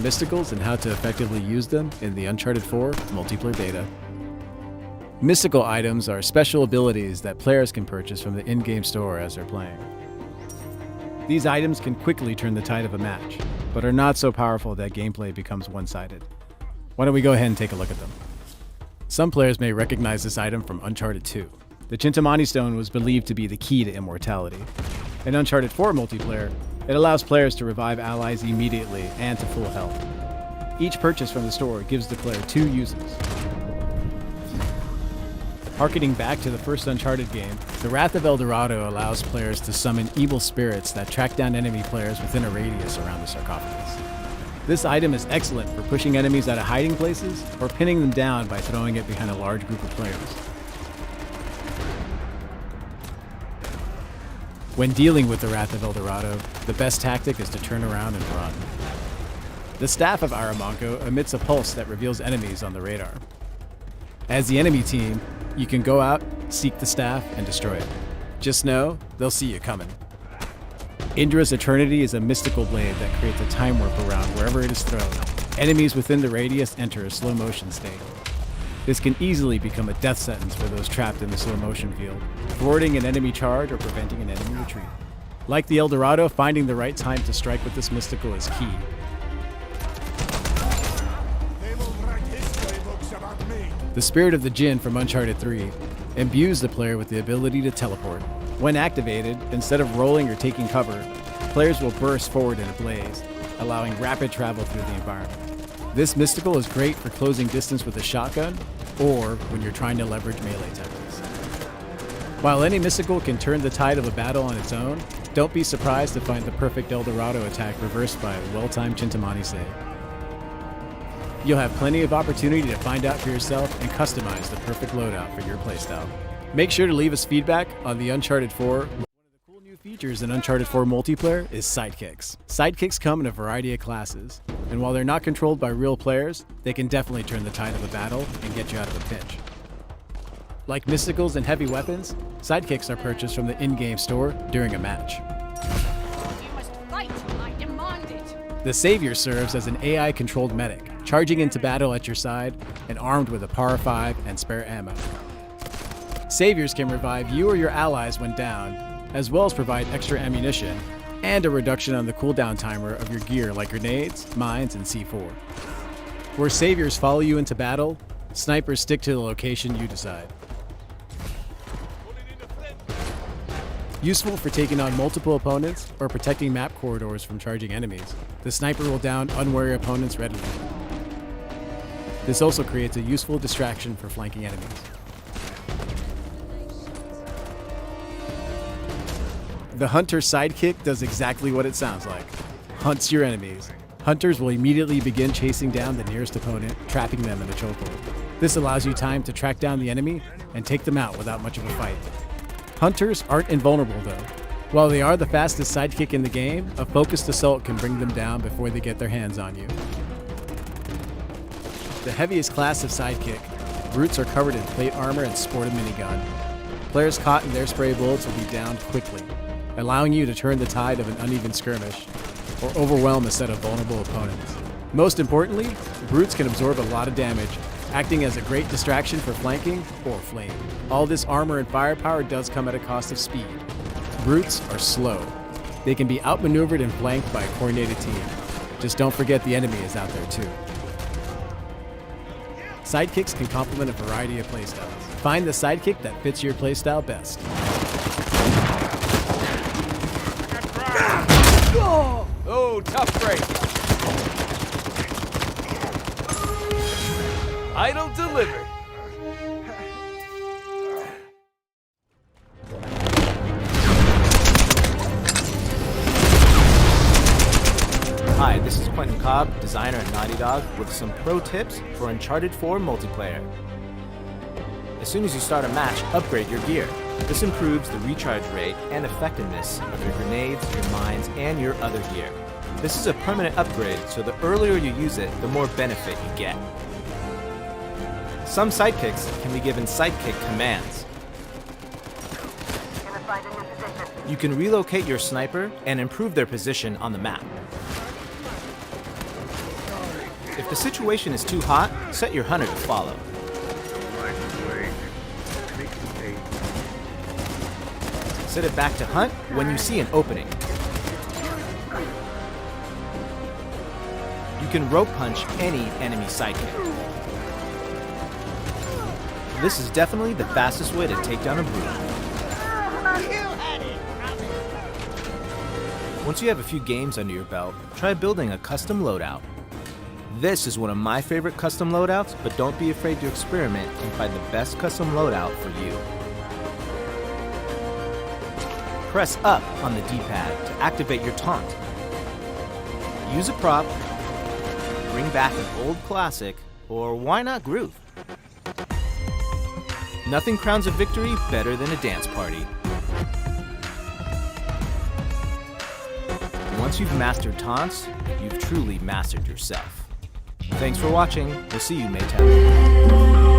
mysticals and how to effectively use them in the Uncharted 4 multiplayer beta. Mystical items are special abilities that players can purchase from the in-game store as they're playing. These items can quickly turn the tide of a match, but are not so powerful that gameplay becomes one-sided. Why don't we go ahead and take a look at them? Some players may recognize this item from Uncharted 2. The Chintamani Stone was believed to be the key to immortality. In Uncharted 4 multiplayer, it allows players to revive allies immediately and to full health. Each purchase from the store gives the player 2 uses. Harkening back to the first Uncharted game, the Wrath of El Dorado allows players to summon evil spirits that track down enemy players within a radius around the sarcophagus. This item is excellent for pushing enemies out of hiding places or pinning them down by throwing it behind a large group of players. When dealing with the Wrath of El Dorado, the best tactic is to turn around and run. The Staff of Aramanco emits a pulse that reveals enemies on the radar. As the enemy team, you can go out, seek the staff, and destroy it. Just know, they'll see you coming. Indra's Eternity is a mystical blade that creates a time warp around wherever it is thrown. Enemies within the radius enter a slow motion state. This can easily become a death sentence for those trapped in the slow motion field, thwarting an enemy charge or preventing an enemy retreat. Like the El Dorado, finding the right time to strike with this mystical is key. The Spirit of the Djinn from Uncharted 3 imbues the player with the ability to teleport. When activated, instead of rolling or taking cover, players will burst forward in a blaze, allowing rapid travel through the environment. This mystical is great for closing distance with a shotgun, or when you're trying to leverage melee tactics. While any mystical can turn the tide of a battle on its own, don't be surprised to find the perfect El Dorado attack reversed by a well-timed Chintamani save. You'll have plenty of opportunity to find out for yourself and customize the perfect loadout for your playstyle. Make sure to leave us feedback on the Uncharted 4. One of the cool new features in Uncharted 4 multiplayer is sidekicks. Sidekicks come in a variety of classes, and while they're not controlled by real players, they can definitely turn the tide of a battle and get you out of a pinch. Like mysticals and heavy weapons, sidekicks are purchased from the in-game store during a match. You must fight, I demand it. The Savior serves as an AI-controlled medic, charging into battle at your side and armed with a Power 5 and spare ammo. Saviors can revive you or your allies when down, as well as provide extra ammunition and a reduction on the cooldown timer of your gear like grenades, mines, and C4. Where Saviors follow you into battle, snipers stick to the location you decide. Useful for taking on multiple opponents or protecting map corridors from charging enemies, the sniper will down unwary opponents readily. This also creates a useful distraction for flanking enemies. The Hunter sidekick does exactly what it sounds like. Hunts your enemies. Hunters will immediately begin chasing down the nearest opponent, trapping them in a chokehold. This allows you time to track down the enemy and take them out without much of a fight. Hunters aren't invulnerable though. While they are the fastest sidekick in the game, a focused assault can bring them down before they get their hands on you. The heaviest class of sidekick, brutes are covered in plate armor and sport a minigun. Players caught in their spray bullets will be downed quickly, allowing you to turn the tide of an uneven skirmish or overwhelm a set of vulnerable opponents. Most importantly, brutes can absorb a lot of damage, acting as a great distraction for flanking or flame. All this armor and firepower does come at a cost of speed. Brutes are slow. They can be outmaneuvered and flanked by a coordinated team. Just don't forget the enemy is out there too. Sidekicks can complement a variety of playstyles. Find the sidekick that fits your playstyle best. Oh, tough break. Idol delivered. Hi, this is Quentin Cobb, designer at Naughty Dog, with some pro tips for Uncharted 4 multiplayer. As soon as you start a match, upgrade your gear. This improves the recharge rate and effectiveness of your grenades, your mines, and your other gear. This is a permanent upgrade, so the earlier you use it, the more benefit you get. Some sidekicks can be given sidekick commands. You can relocate your sniper and improve their position on the map. If the situation is too hot, set your hunter to follow. Set it back to hunt when you see an opening. You can rope punch any enemy sidekick. This is definitely the fastest way to take down a brute. Once you have a few games under your belt, try building a custom loadout. This is one of my favorite custom loadouts, but don't be afraid to experiment and find the best custom loadout for you. Press up on the D-pad to activate your taunt. Use a prop, bring back an old classic, or why not groove? Nothing crowns a victory better than a dance party. Once you've mastered taunts, you've truly mastered yourself. Thanks for watching. We'll see you Maytown.